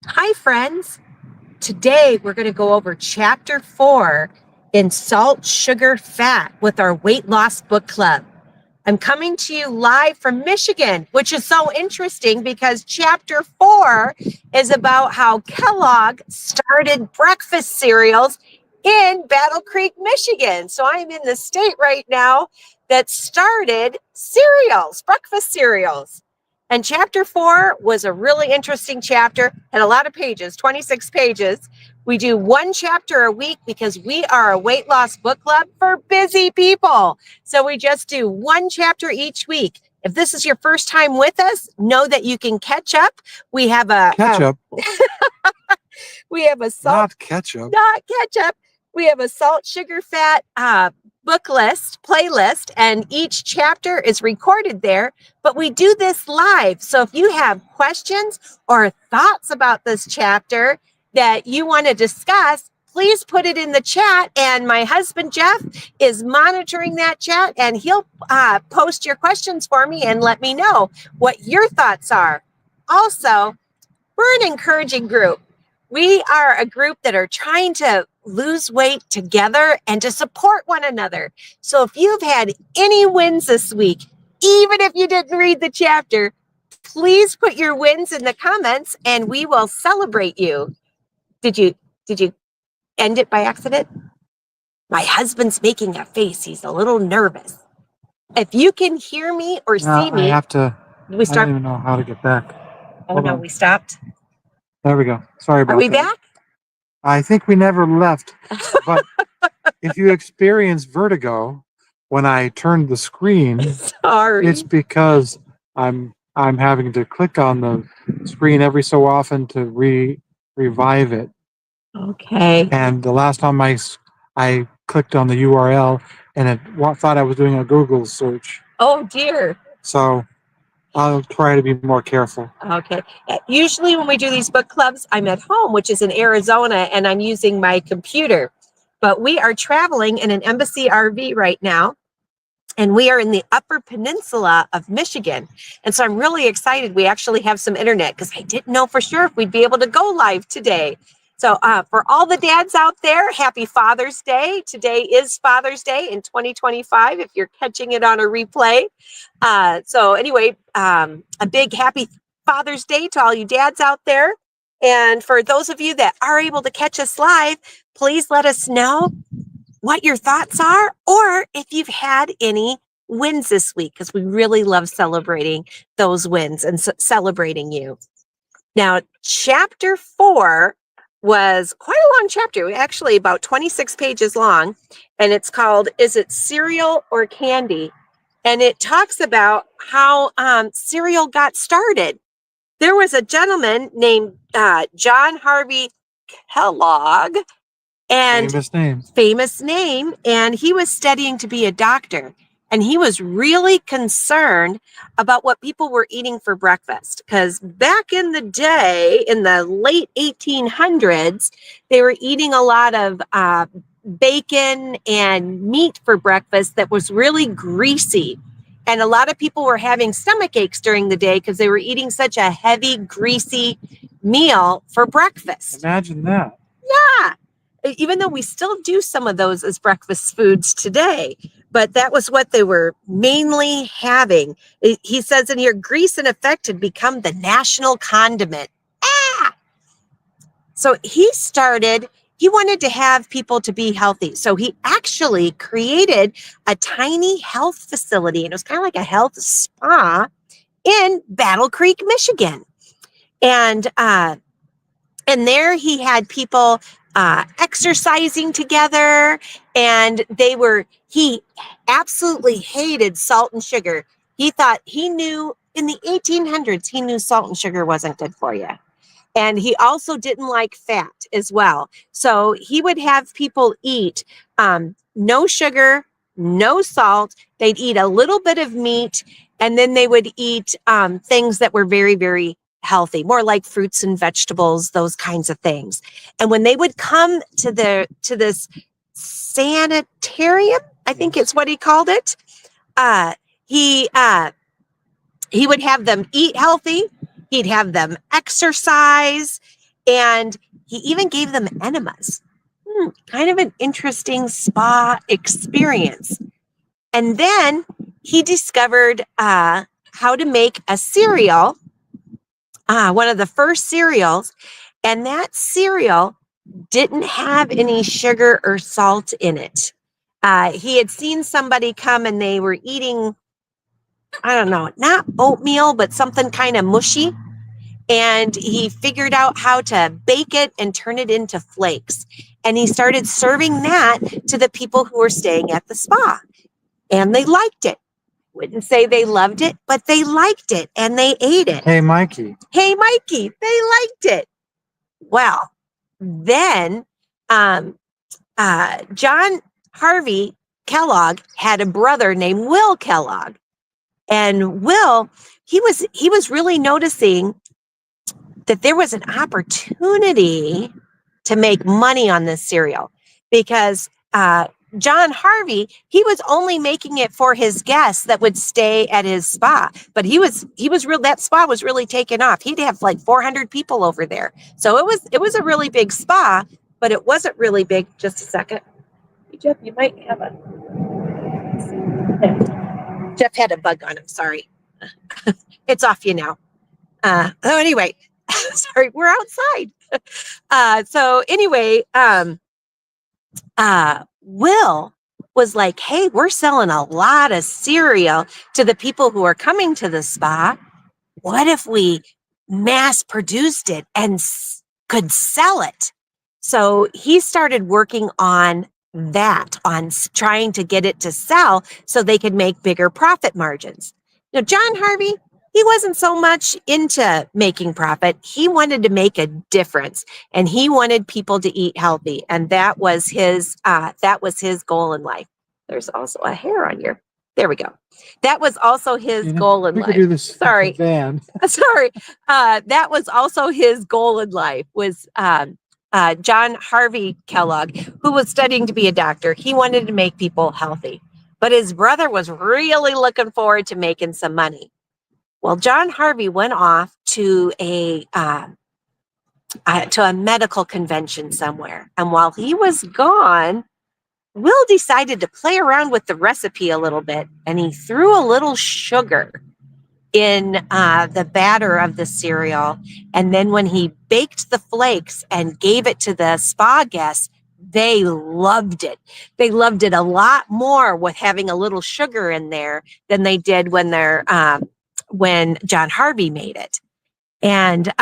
Hi, friends. Today we're going to go over Chapter 4 in Salt, Sugar, Fat with our Weight Loss Book Club. I'm coming to you live from Michigan, which is so interesting because Chapter 4 is about how Kellogg started breakfast cereals in Battle Creek, Michigan. So I'm in the state right now that started cereals, breakfast cereals. And chapter 4 was a really interesting chapter, had a lot of pages, 26 pages. We do one chapter a week because we are a weight loss book club for busy people. So we just do one chapter each week. If this is your first time with us, know that you can catch up. We have a Ketchup, we have a salt, not ketchup. not ketchup. We have a salt, sugar, fat book list, playlist, and each chapter is recorded there. But we do this live. So if you have questions or thoughts about this chapter that you want to discuss, please put it in the chat. And my husband, Jeff, is monitoring that chat and he'll post your questions for me and let me know what your thoughts are. Also, we're an encouraging group. We are a group that are trying to lose weight together and to support one another. So if you've had any wins this week, even if you didn't read the chapter, please put your wins in the comments and we will celebrate you. Did you end it by accident? My husband's making a face. He's a little nervous. If you can hear me or see me, I have to. we I start. don't even know how to get back. Oh Hold no, on. we stopped. There we go. Sorry about Are we that. back? I think we never left. But if you experience vertigo when I turned the screen, Sorry. it's because I'm having to click on the screen every so often to revive it. Okay. And the last time I clicked on the URL and it thought I was doing a Google search. Oh dear. So I'll try to be more careful. Okay. Usually when we do these book clubs, I'm at home, which is in Arizona, and I'm using my computer. But we are traveling in an Embassy RV right now, and we are in the Upper Peninsula of Michigan. And so I'm really excited. We actually have some internet because I didn't know for sure if we'd be able to go live today. So for all the dads out there, happy Father's Day. Today is Father's Day in 2025, if you're catching it on a replay. So anyway, a big happy Father's Day to all you dads out there. And for those of you that are able to catch us live, please let us know what your thoughts are, or if you've had any wins this week, because we really love celebrating those wins and celebrating you. Now, chapter 4 was quite a long chapter, actually about 26 pages long, and it's called Is It Cereal or Candy? And it talks about how cereal got started. There was a gentleman named John Harvey Kellogg, and famous name, and he was studying to be a doctor, and he was really concerned about what people were eating for breakfast, because back in the day, in the late 1800s, they were eating a lot of bacon and meat for breakfast that was really greasy, and a lot of people were having stomach aches during the day because they were eating such a heavy, greasy meal for breakfast. Imagine that. Yeah. Even though we still do some of those as breakfast foods today, but that was what they were mainly having. He says in here, grease and effect had become the national condiment. So he wanted to have people to be healthy. So he actually created a tiny health facility, and it was kind of like a health spa in Battle Creek, Michigan. And there he had people exercising together, and he absolutely hated salt and sugar. He knew in the 1800s, he knew salt and sugar wasn't good for you. And he also didn't like fat as well. So he would have people eat no sugar, no salt. They'd eat a little bit of meat, and then they would eat things that were very, very healthy, more like fruits and vegetables, those kinds of things. And when they would come to this sanitarium, I think it's what he called it, he would have them eat healthy. He'd have them exercise, And he even gave them enemas. Kind of an interesting spa experience. And then he discovered how to make a cereal, one of the first cereals, and that cereal didn't have any sugar or salt in it. He had seen somebody come and they were eating, I don't know, not oatmeal, but something kind of mushy. And he figured out how to bake it and turn it into flakes. And he started serving that to the people who were staying at the spa. And they liked it. Wouldn't say they loved it, but they liked it and they ate it. Hey, Mikey. Hey, Mikey, they liked it. Well, then John Harvey Kellogg had a brother named Will Kellogg. And Will, he was really noticing that there was an opportunity to make money on this cereal, because John Harvey, he was only making it for his guests that would stay at his spa, but that spa was really taking off. He'd have like 400 people over there. So it was a really big spa, but it wasn't really big. Just a second. Hey, Jeff, you might have Jeff had a bug on him. Sorry. It's off you now. Anyway, sorry, we're outside. So anyway, Will was like, hey, we're selling a lot of cereal to the people who are coming to the spa. What if we mass produced it and could sell it? So he started working on that, on trying to get it to sell so they could make bigger profit margins. Now, John Harvey, he wasn't so much into making profit. He wanted to make a difference, and he wanted people to eat healthy, and that was his goal in life. There's also a hair on your. There we go. That was also his goal in life. We could do this. Sorry, van. Sorry. That was also his goal in life. Was John Harvey Kellogg, who was studying to be a doctor. He wanted to make people healthy, but his brother was really looking forward to making some money. Well, John Harvey went off to a medical convention somewhere. And while he was gone, Will decided to play around with the recipe a little bit, and he threw a little sugar in the batter of the cereal. And then when he baked the flakes and gave it to the spa guests, they loved it. They loved it a lot more with having a little sugar in there than they did when John Harvey made it. And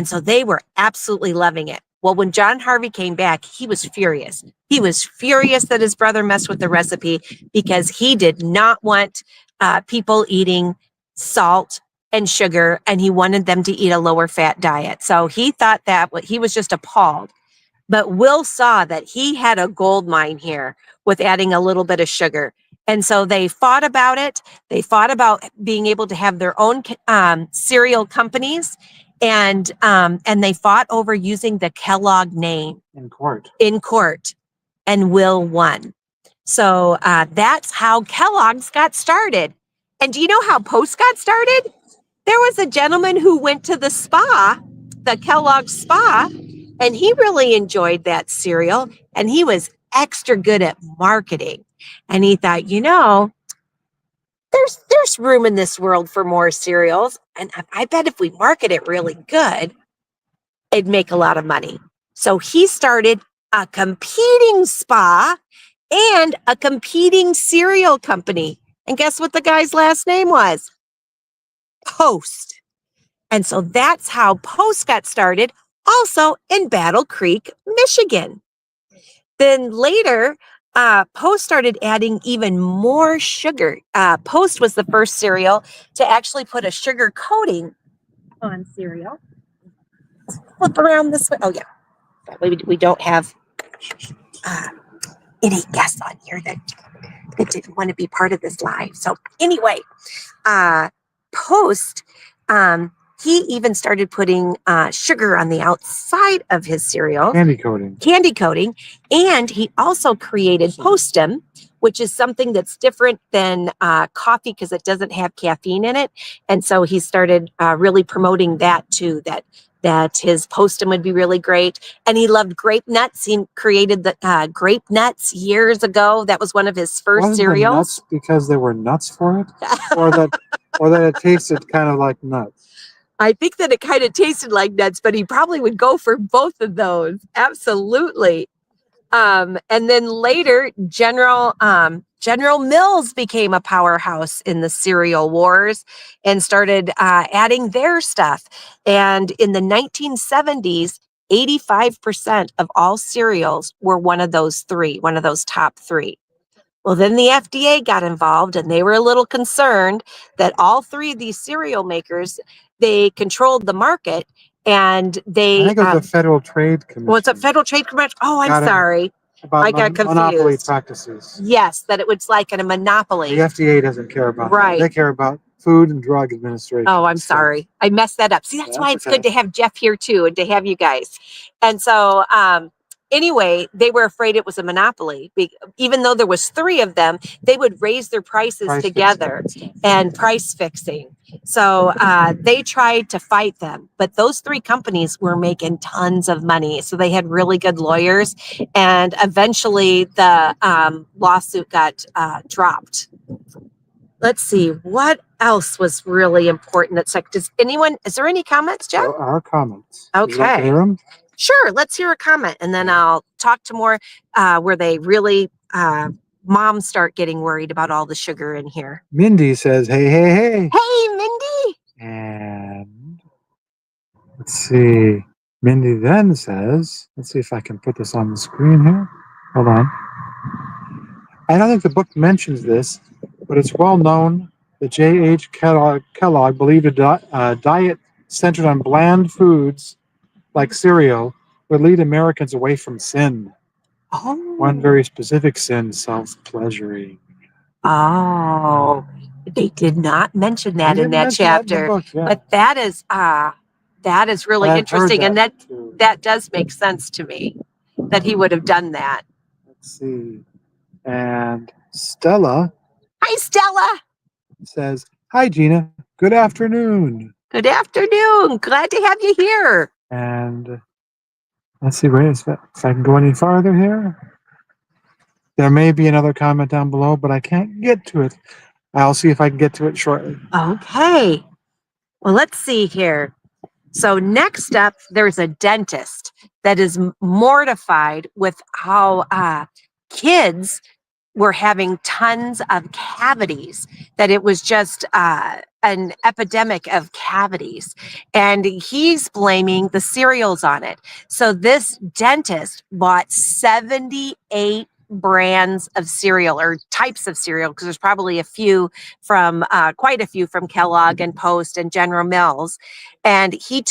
so they were absolutely loving it. Well, when John Harvey came back, he was furious. He was furious that his brother messed with the recipe, because he did not want people eating salt and sugar, and he wanted them to eat a lower fat diet. So he thought he was just appalled. But Will saw that he had a gold mine here with adding a little bit of sugar. And so they fought about it. They fought about being able to have their own cereal companies, and they fought over using the Kellogg name in court. And Will won. So that's how Kellogg's got started. And do you know how Post got started? There was a gentleman who went to the spa, the Kellogg spa, and he really enjoyed that cereal, and he was extra good at marketing. And he thought, there's room in this world for more cereals. And I bet if we market it really good, it'd make a lot of money. So he started a competing spa and a competing cereal company. And guess what the guy's last name was? Post. And so that's how Post got started, also in Battle Creek, Michigan. Then later, Post started adding even more sugar. Post was the first cereal to actually put a sugar coating on cereal. Flip around this way. Oh, yeah. We don't have any guests on here that didn't want to be part of this live. So anyway, Post, he even started putting sugar on the outside of his cereal. Candy coating. And he also created Postum, which is something that's different than coffee because it doesn't have caffeine in it. And so he started really promoting that too, that that his postum would be really great. And he loved grape nuts. He created the grape nuts years ago. That was one of his first Wasn't the cereals. nuts because they were nuts for it, or that it tasted kind of like nuts? I think that it kind of tasted like nuts, but he probably would go for both of those. Absolutely. And then later, General Mills became a powerhouse in the cereal wars and started adding their stuff. And in the 1970s, 85% of all cereals were one of those top three. Well, then the FDA got involved and they were a little concerned that all three of these cereal makers, they controlled the market and I they, think it was the Federal Trade Commission. well, it's a Federal Trade Commission. Oh, I'm Got it. sorry. About I got monopoly confused. practices. Yes, that it was like a monopoly. The FDA doesn't care about Right. that. They care about Food and Drug Administration. Oh, I'm stuff. sorry. I messed that up. See, that's why it's good to have Jeff here too and to have you guys. And so, anyway, they were afraid it was a monopoly. Even though there was three of them, they would raise their prices together and price fixing. So they tried to fight them, but those three companies were making tons of money. So they had really good lawyers, and eventually the lawsuit got dropped. Let's see, what else was really important? That's like, is there any comments, Jeff? There are comments. Okay. Would you like to hear them? Sure, let's hear a comment, and then I'll talk to more where they really, moms start getting worried about all the sugar in here. Mindy says, hey, hey, hey. Hey, Mindy. And let's see. Mindy then says, let's see if I can put this on the screen here. Hold on. I don't think the book mentions this, but it's well known that J.H. Kellogg believed a diet centered on bland foods like cereal would lead Americans away from sin. Oh. One very specific sin, self-pleasuring. Oh, they did not mention that in that chapter, but that is really interesting, and that does make sense to me that he would have done that. Let's see. And Stella. Hi, Stella. Says, hi, Gina. Good afternoon. Good afternoon. Glad to have you here. And let's see, wait, if I can go any farther here. There may be another comment down below, but I can't get to it. I'll see if I can get to it shortly. Okay. Well, let's see here. So next up, there's a dentist that is mortified with how kids were having tons of cavities, that it was just an epidemic of cavities. And he's blaming the cereals on it. So this dentist bought 78 brands of cereal, or types of cereal, because there's probably quite a few from Kellogg and Post and General Mills. And he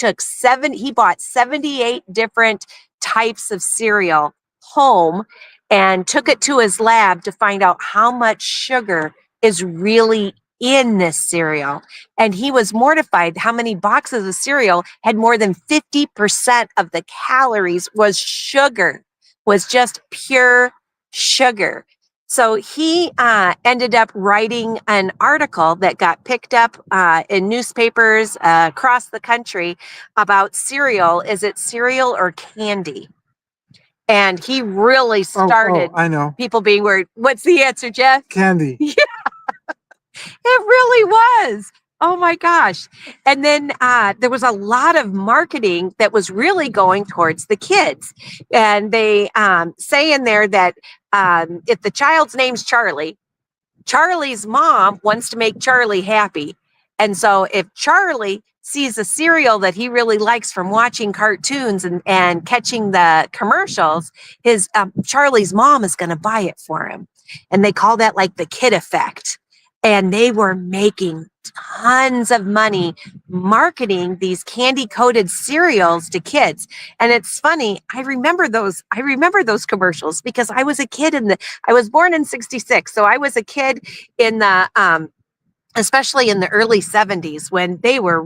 bought 78 different types of cereal home and took it to his lab to find out how much sugar is really in this cereal. And he was mortified how many boxes of cereal had more than 50% of the calories was sugar, was just pure sugar. So he ended up writing an article that got picked up in newspapers across the country about cereal. Is it cereal or candy? And he really started I know. people being worried. What's the answer, Jeff? Candy. Yeah, it really was. Oh my gosh. And then there was a lot of marketing that was really going towards the kids. And they say in there that if the child's name's Charlie, Charlie's mom wants to make Charlie happy. And so if Charlie sees a cereal that he really likes from watching cartoons and catching the commercials, his Charlie's mom is going to buy it for him. And they call that like the kid effect. And they were making tons of money marketing these candy coated cereals to kids. And it's funny, I remember those commercials because I was a kid I was born in 66. So I was a kid in the especially in the early 70s when they were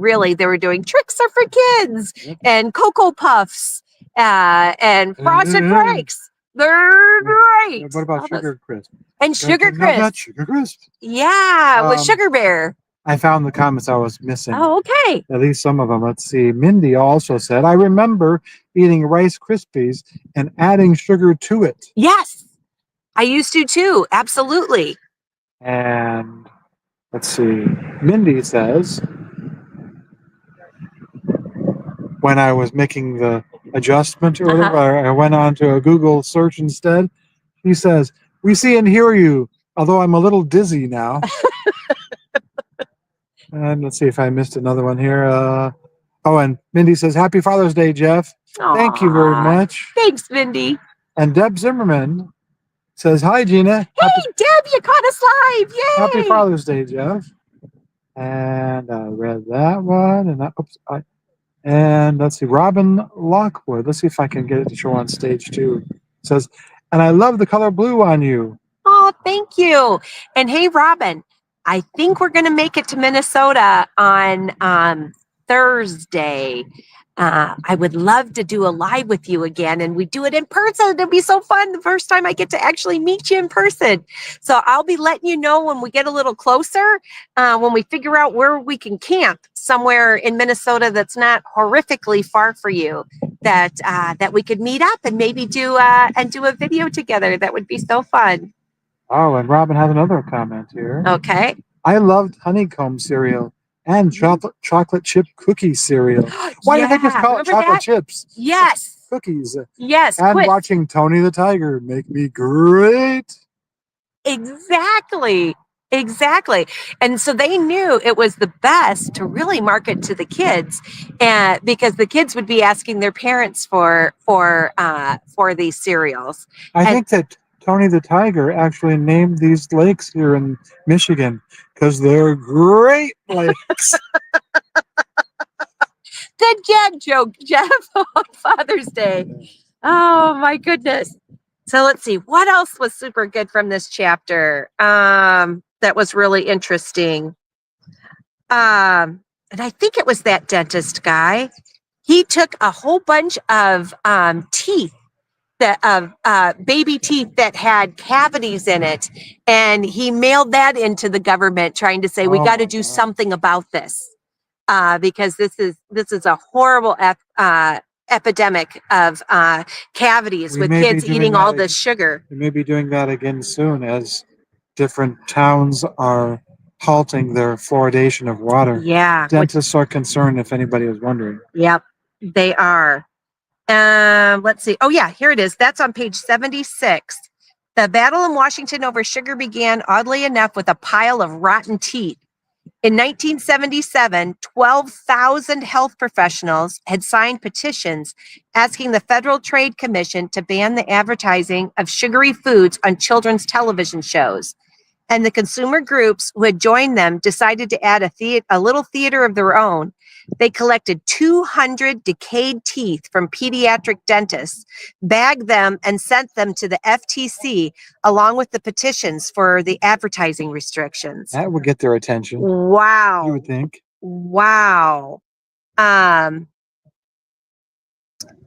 doing Tricks Are for Kids and Cocoa Puffs and Frosted Flakes. They're great. What about Sugar Crisp? And Sugar Crisp. Sugar Crisp. Yeah, with Sugar Bear. I found the comments I was missing. Oh, okay. At least some of them. Let's see. Mindy also said, I remember eating Rice Krispies and adding sugar to it. Yes, I used to too. Absolutely. And let's see. Mindy says, when I was making the adjustment or whatever, I went on to a Google search instead. She says, we see and hear you, although I'm a little dizzy now. And let's see if I missed another one here. Oh, and Mindy says, Happy Father's Day, Jeff. Thank you very Aw, much. Thanks, Mindy. And Deb Zimmerman says, Hi, Gina. Hey, Deb, you caught us live. Yay. Happy Father's Day, Jeff. And I read that one. And let's see, Robin Lockwood. Let's see if I can get it to show on stage too. Says, and I love the color blue on you. Oh, thank you. And hey, Robin, I think we're going to make it to Minnesota on Thursday. I would love to do a live with you again, and we do it in person. It'll be so fun. The first time I get to actually meet you in person. So I'll be letting you know when we get a little closer, when we figure out where we can camp somewhere in Minnesota that's not horrifically far for you, that we could meet up and maybe do a video together. That would be so fun. Oh, and Robin has another comment here. Okay. I loved honeycomb cereal and chocolate chip cookie cereal. Why did they just call it chocolate chips? Yes. Cookies. Yes. And watching Tony the Tiger make me great. Exactly. Exactly. And so they knew it was the best to really market to the kids, and because the kids would be asking their parents for these cereals. I think that Tony the Tiger actually named these lakes here in Michigan because they're great lakes. Good joke, Jeff, on Father's Day. Oh my goodness. So let's see, what else was super good from this chapter that was really interesting. And I think it was that dentist guy. He took a whole bunch of teeth, baby teeth that had cavities in it, and he mailed that into the government, trying to say we got to do something about this, because this is a horrible epidemic of cavities with kids eating all this sugar. We may be doing that again soon as different towns are halting their fluoridation of water. Yeah. Dentists are concerned, if anybody is wondering. Yep, they are. Let's see. Oh, yeah, here it is. That's on page 76. The battle in Washington over sugar began, oddly enough, with a pile of rotten teeth. In 1977, 12,000 health professionals had signed petitions asking the Federal Trade Commission to ban the advertising of sugary foods on children's television shows. And the consumer groups who had joined them decided to add a little theater of their own. They collected 200 decayed teeth from pediatric dentists, bagged them, and sent them to the FTC along with the petitions for the advertising restrictions. That would get their attention. Wow. You would think. Wow. And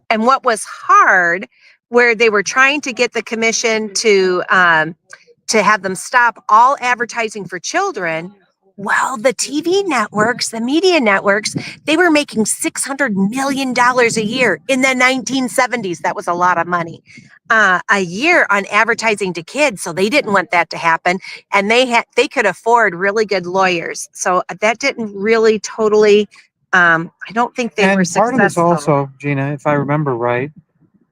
what was hard, where they were trying to get the commission to have them stop all advertising for children. Well, the TV networks, the media networks, they were making $600 million a year in the 1970s. That was a lot of money a year on advertising to kids. So they didn't want that to happen. And they could afford really good lawyers. So that didn't really totally, I don't think they were successful. And part of this also, Gina, if I remember right,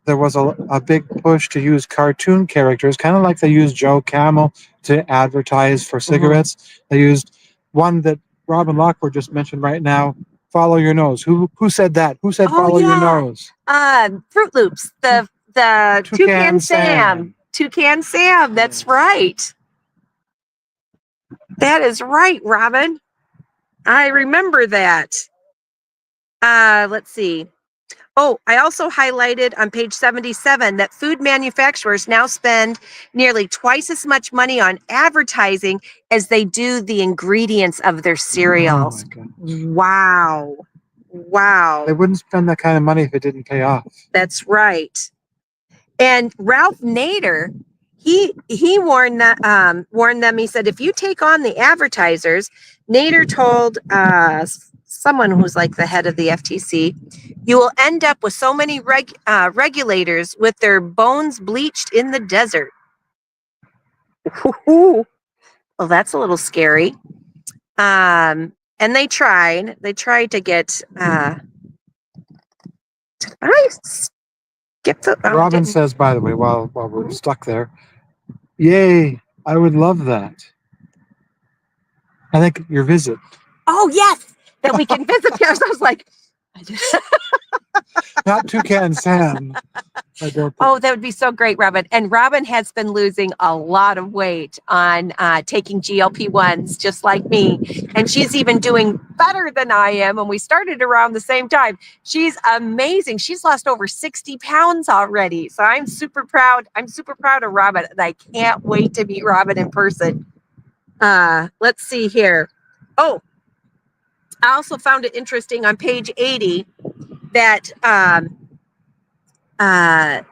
there was a big push to use cartoon characters, kind of like they used Joe Camel to advertise for cigarettes. They used one that Robin Lockwood just mentioned right now, Follow Your Nose. Who said that? Who said Follow Your Nose? Fruit Loops, the Toucan Sam. Toucan Sam, that's right. That is right, Robin. I remember that. Let's see. Oh, I also highlighted on page 77 that food manufacturers now spend nearly twice as much money on advertising as they do the ingredients of their cereals. Oh, wow. Wow. They wouldn't spend that kind of money if it didn't pay off. That's right. And Ralph Nader, he warned them. He said, if you take on the advertisers, Nader told someone who's like the head of the FTC, you will end up with so many regulators with their bones bleached in the desert. Well, that's a little scary. And they tried to get I skip the Robin didn't- says, by the way, while we're stuck there, yay, I would love that. I think your visit. oh yes, that we can visit. I was like, Not Toucan Sam. I don't think. oh, that would be so great, Robin. And Robin has been losing a lot of weight on taking GLP-1s, just like me. And she's even doing better than I am. And we started around the same time. She's amazing. She's lost over 60 pounds already. So I'm super proud. I'm super proud of Robin. And I can't wait to meet Robin in person. Let's see here. Oh, I also found it interesting on page 80 that that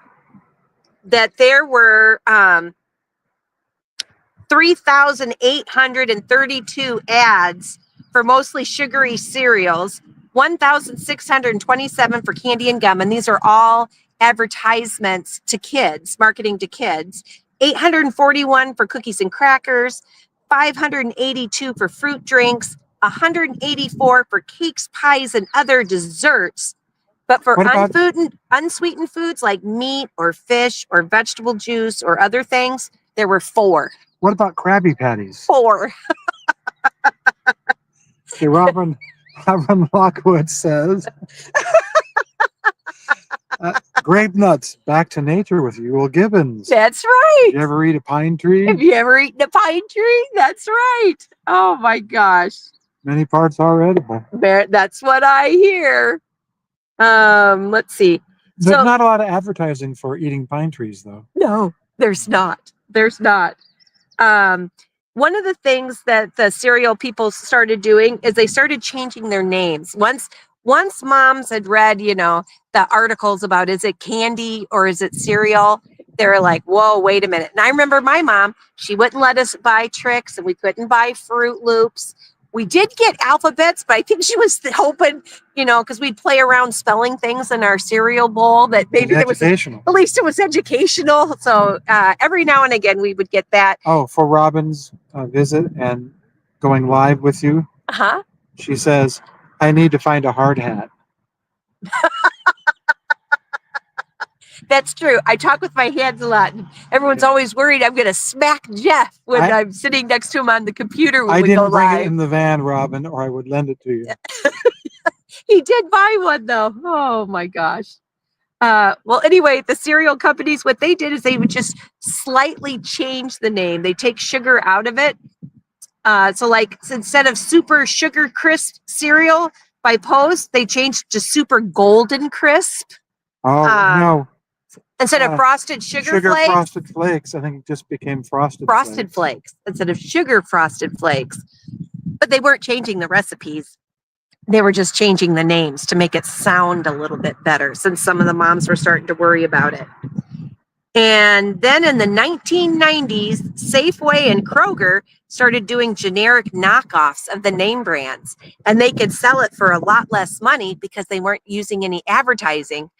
there were 3,832 ads for mostly sugary cereals, 1,627 for candy and gum, and these are all advertisements to kids, marketing to kids, 841 for cookies and crackers, 582 for fruit drinks, 184 for cakes, pies, and other desserts. But for What about- unsweetened foods like meat or fish or vegetable juice or other things, there were 4. What about Krabby Patties? 4. Okay, Robin Lockwood says, grape nuts, back to nature with Ewell Gibbons. That's right. Did you ever eat a pine tree? Have you ever eaten a pine tree? That's right. Oh my gosh. Many parts are edible. That's what I hear. Let's see. There's So- not a lot of advertising for eating pine trees, though. No, there's not. There's not. One of the things that the cereal people started doing is they started changing their names. Once moms had read, the articles about is it candy or is it cereal, they were like, whoa, wait a minute. And I remember my mom, she wouldn't let us buy Trix and we couldn't buy Fruit Loops. We did get alphabets, but I think she was hoping, because we'd play around spelling things in our cereal bowl that maybe there was Educational. at least it was educational. So every now and again we would get that. Oh, for Robin's visit and going live with you, Uh-huh. she says, I need to find a hard hat. That's true. I talk with my hands a lot. And everyone's always worried I'm going to smack Jeff when I'm sitting next to him on the computer when I we go didn't bring live. it in the van, Robin, or I would lend it to you. He did buy one though. Oh my gosh. Well, anyway, the cereal companies, what they did is they would just slightly change the name. They take sugar out of it. So like instead of Super Sugar Crisp cereal by Post, they changed to Super Golden Crisp. Oh, no. Instead of Frosted Sugar Flakes. Frosted Flakes. I think it just became Frosted Flakes instead of Sugar Frosted Flakes. But they weren't changing the recipes. They were just changing the names to make it sound a little bit better since some of the moms were starting to worry about it. And then in the 1990s, Safeway and Kroger started doing generic knockoffs of the name brands, and they could sell it for a lot less money because they weren't using any advertising.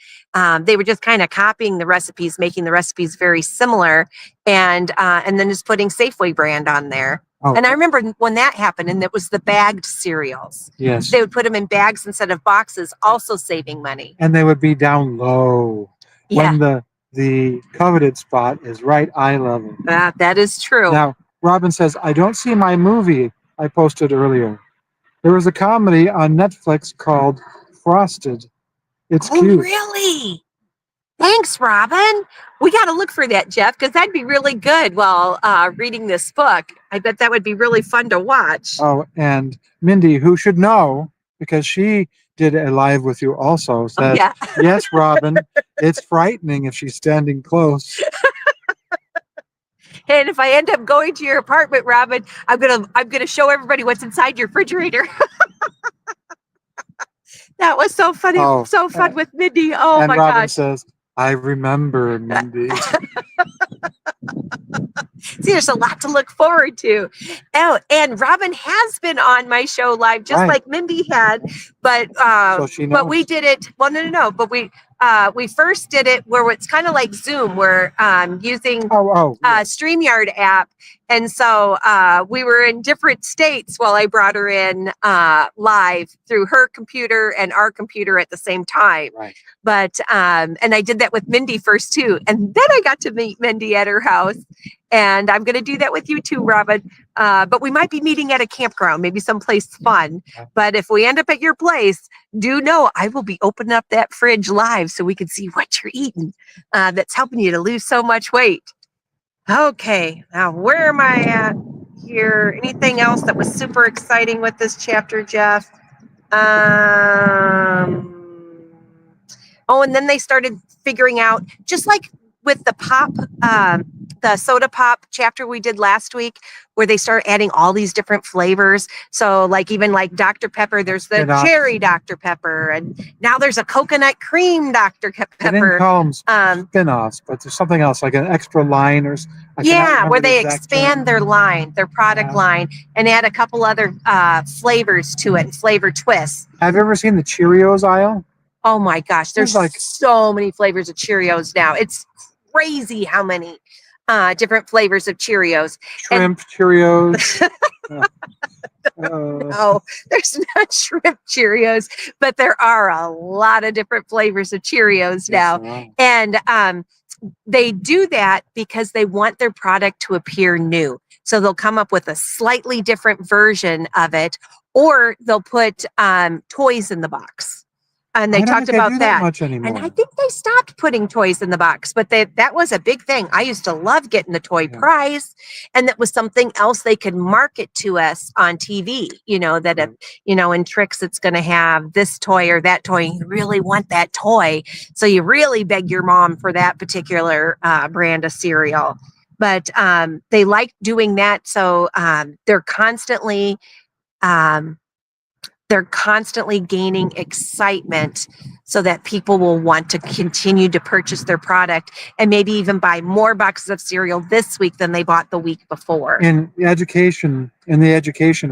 They were just kind of copying the recipes, making the recipes very similar, and then just putting Safeway brand on there. Oh, And I remember when that happened, and it was the bagged cereals. yes. They would put them in bags instead of boxes, also saving money. And they would be down low. Yeah, When the coveted spot is right eye level. that is true. Now, Robin says, I don't see my movie I posted earlier. There was a comedy on Netflix called Frosted. It's Oh, cute. really? Thanks, Robin. We got to look for that, Jeff, because that'd be really good while reading this book. I bet that would be really fun to watch. Oh, and Mindy, who should know, because she did a live with you also, said, Yeah. yes, Robin, it's frightening if she's standing close. And if I end up going to your apartment, Robin, I'm gonna show everybody what's inside your refrigerator. That was so funny. Oh, So fun with Mindy. Oh and my Robin gosh. says, I remember, Mindy. See, there's a lot to look forward to. Oh, and Robin has been on my show live, just Right. like Mindy had, but So she but we knows. did it. Well, no. But we first did it where it's kind of like Zoom. We're using Yeah. StreamYard app. And so we were in different states while I brought her in live through her computer and our computer at the same time. Right. But and I did that with Mindy first too. And then I got to meet Mindy at her house. And I'm going to do that with you too, Robin. But we might be meeting at a campground, maybe someplace fun. But if we end up at your place, do know I will be opening up that fridge live so we can see what you're eating. That's helping you to lose so much weight. Okay, now where am I at here? Anything else that was super exciting with this chapter, Jeff? Oh, and then they started figuring out, just like with the pop, the soda pop chapter we did last week, where they started adding all these different flavors. So like even like Dr. Pepper, there's the cherry Dr. Pepper, and now there's a coconut cream Dr. They didn't Pepper. call them spin-offs, but there's something else, like an extra line or. Where they expand their line, their product line, and add a couple other flavors to it, flavor twists. Have you ever seen the Cheerios aisle? Oh my gosh, there's like so many flavors of Cheerios now. It's crazy how many different flavors of Cheerios. Shrimp Cheerios. No, there's not shrimp Cheerios, but there are a lot of different flavors of Cheerios now. And they do that because they want their product to appear new. So they'll come up with a slightly different version of it, or they'll put toys in the box. And they talked about that. And I think they stopped putting toys in the box, but that was a big thing. I used to love getting the toy prize, and that was something else they could market to us on TV, that if, in Trix, it's going to have this toy or that toy. You really want that toy. So you really beg your mom for that particular brand of cereal. But they like doing that. So they're constantly gaining excitement so that people will want to continue to purchase their product and maybe even buy more boxes of cereal this week than they bought the week before. In the education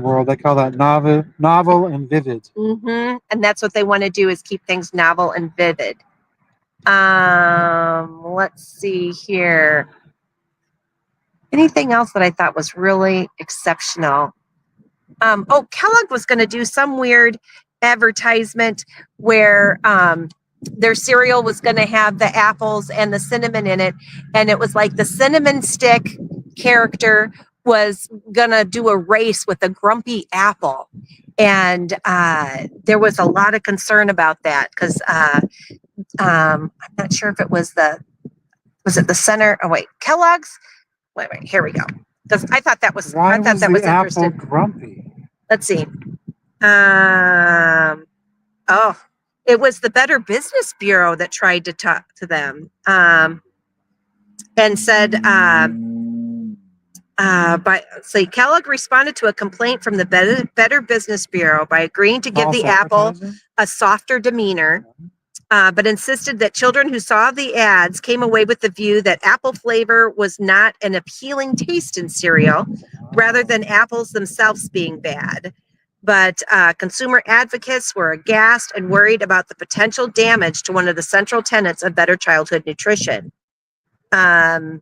world, they call that novel and vivid. Mm-hmm. And that's what they want to do, is keep things novel and vivid. Let's see here. Anything else that I thought was really exceptional? Kellogg was going to do some weird advertisement where their cereal was going to have the apples and the cinnamon in it. And it was like the cinnamon stick character was going to do a race with a grumpy apple. And there was a lot of concern about that because I'm not sure if it was the center. Oh, wait, Kellogg's. Wait, here we go. Because I thought that was, Why I thought was that the was apple interesting. grumpy? Let's see. It was the Better Business Bureau that tried to talk to them and said, Kellogg responded to a complaint from the Better Business Bureau by agreeing to give the apple a softer demeanor, but insisted that children who saw the ads came away with the view that apple flavor was not an appealing taste in cereal, rather than apples themselves being bad. But consumer advocates were aghast and worried about the potential damage to one of the central tenets of better childhood nutrition. And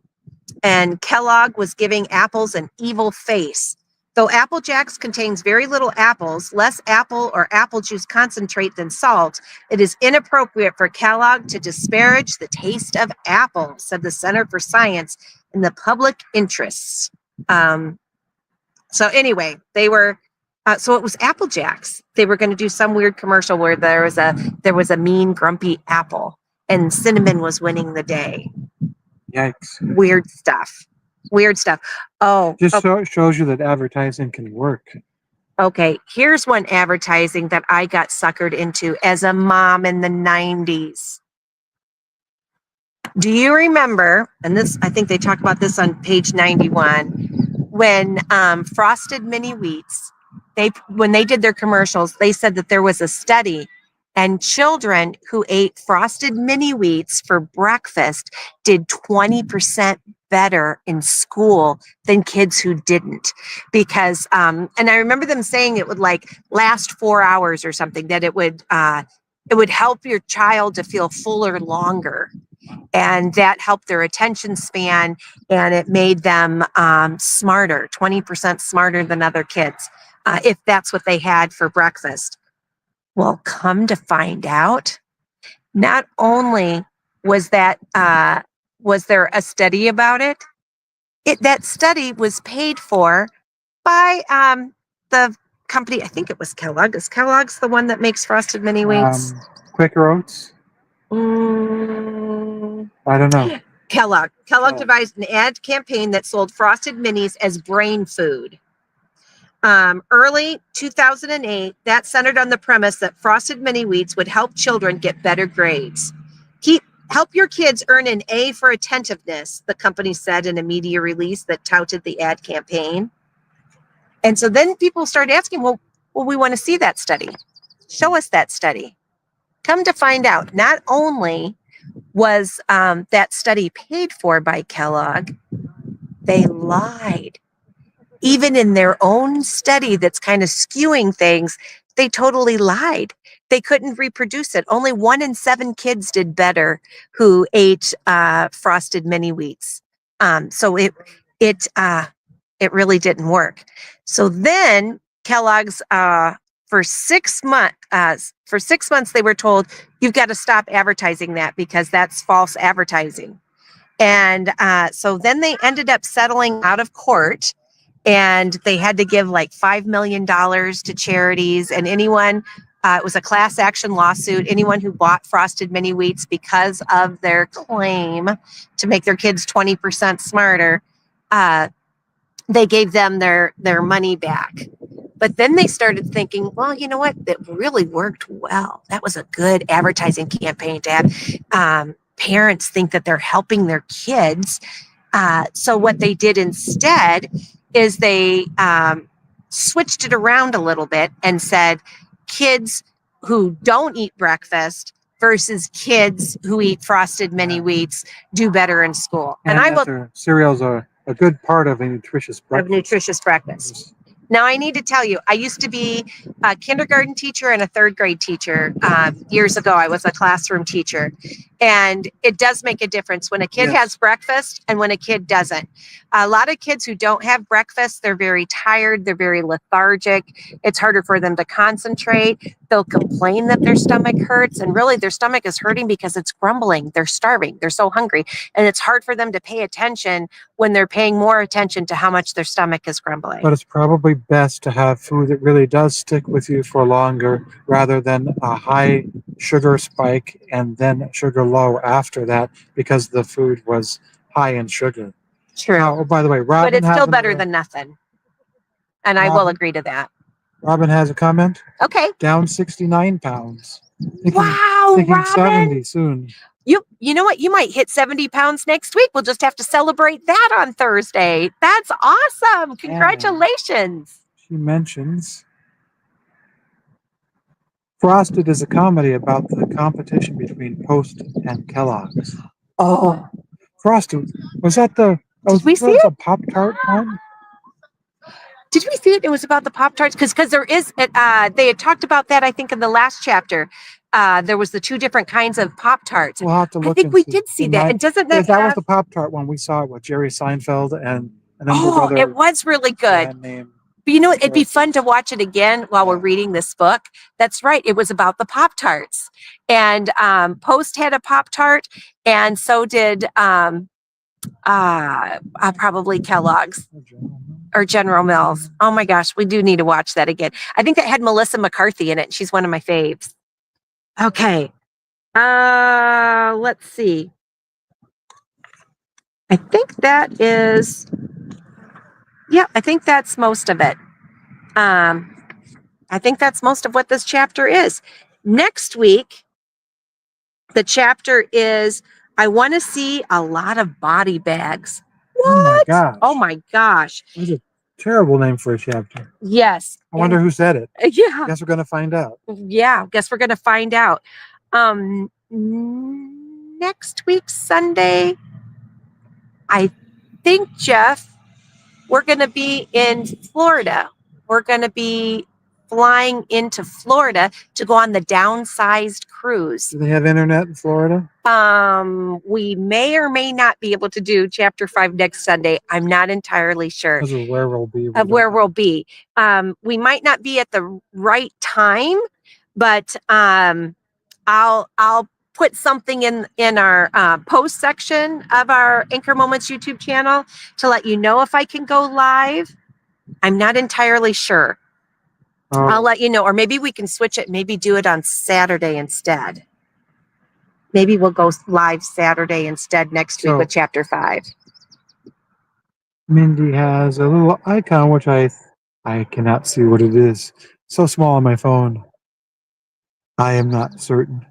Kellogg was giving apples an evil face. Though Apple Jacks contains very little apples, less apple or apple juice concentrate than salt, it is inappropriate for Kellogg to disparage the taste of apple, said the Center for Science in the Public Interests. So anyway, they were, so it was Apple Jacks. They were going to do some weird commercial where there was a mean, grumpy apple, and cinnamon was winning the day. Yikes. Weird stuff. Oh, just shows you that advertising can work. Okay, here's one advertising that I got suckered into as a mom in the 90s. Do you remember, and this, I think they talk about this on page 91, when Frosted Mini Wheats, when they did their commercials, they said that there was a study And children who ate Frosted Mini Wheats for breakfast did 20% better in school than kids who didn't. Because, and I remember them saying it would like last 4 hours or something, that it would help your child to feel fuller longer. And that helped their attention span, and it made them smarter, 20% smarter than other kids, if that's what they had for breakfast. Well, come to find out, not only was there a study about it, that study was paid for by the company. I think it was Kellogg. Is Kellogg's the one that makes Frosted Mini Wheats? Quaker Oats. I don't know. Kellogg Kellogg. devised an ad campaign that sold Frosted Minis as brain food. Early 2008, that centered on the premise that Frosted Mini Wheats would help children get better grades. Help your kids earn an A for attentiveness, the company said in a media release that touted the ad campaign. And so then people started asking, well, we want to see that study. Show us that study. Come to find out, not only was that study paid for by Kellogg, they lied. Even in their own study that's kind of skewing things, they totally lied. They couldn't reproduce it. Only 1 in 7 kids did better who ate Frosted Mini Wheats. So it really didn't work. So then Kellogg's for 6 months they were told, you've got to stop advertising that because that's false advertising. And so then they ended up settling out of court. And they had to give like $5 million to charities, and anyone, it was a class action lawsuit, anyone who bought Frosted Mini Wheats because of their claim to make their kids 20% smarter, they gave them their money back. But then they started thinking, well, you know what? That really worked well. That was a good advertising campaign to have parents think that they're helping their kids. So what they did instead is they switched it around a little bit and said kids who don't eat breakfast versus kids who eat Frosted Mini Wheats do better in school. And I will. Cereals are a good part of a nutritious breakfast. Now, I need to tell you, I used to be a kindergarten teacher and a 3rd grade teacher. Years ago, I was a classroom teacher. And it does make a difference when a kid has breakfast and when a kid doesn't. A lot of kids who don't have breakfast, they're very tired, they're very lethargic. It's harder for them to concentrate. They'll complain that their stomach hurts, and really their stomach is hurting because it's grumbling. They're starving. They're so hungry. And it's hard for them to pay attention when they're paying more attention to how much their stomach is grumbling. But it's probably best to have food that really does stick with you for longer rather than a high sugar spike and then sugar low after that because the food was high in sugar. True. Oh, by the way, Robin, but it's still better than nothing. And I will agree to that. Robin has a comment. Okay. Down 69 pounds. Wow, thinking Robin. 70 soon. You know what? You might hit 70 pounds next week. We'll just have to celebrate that on Thursday. That's awesome. Congratulations. She mentions Frosted is a comedy about the competition between Post and Kellogg's. Oh. Frosted. Was that Did we see it? The Pop-Tart one? Did we see it? It was about the Pop-Tarts because there is, they had talked about that, I think, in the last chapter. There was the 2 different kinds of Pop-Tarts. We'll have to look. I think we did see that. And doesn't that was the Pop-Tart one we saw with Jerry Seinfeld and oh, it was really good. But you know, it'd be fun to watch it again while we're reading this book. That's right. It was about the Pop-Tarts. And Post had a Pop-Tart, and so did probably Kellogg's or General Mills. Oh my gosh, we do need to watch that again. I think that had Melissa McCarthy in it. She's one of my faves. Okay. Let's see. I think that is, I think that's most of it. I think that's most of what this chapter is. Next week, the chapter is, I want to see a lot of body bags. What? Oh my gosh. Oh my gosh. Was it Terrible name for a chapter. Yes. I wonder who said it. Yeah. Guess we're going to find out. Yeah. Guess we're going to find out. Next week, Sunday, I think, Jeff, we're going to be in Florida. We're going to be flying into Florida to go on the downsized cruise. Do they have internet in Florida? We may or may not be able to do chapter 5 next Sunday. I'm not entirely sure Because of where we'll be. of where we'll be. We might not be at the right time, but I'll put something in our post section of our Anchor Moments YouTube channel to let you know if I can go live. I'm not entirely sure. I'll let you know, or maybe we can switch it, maybe do it on Saturday instead. Maybe we'll go live Saturday instead next week with chapter 5. Mindy has a little icon, which I cannot see what it is. So small on my phone. I am not certain.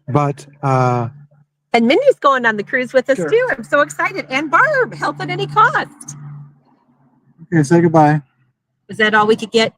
But and Mindy's going on the cruise with us Sure. too. I'm so excited. And Barb, help at any cost. okay, say goodbye. Is that all we could get?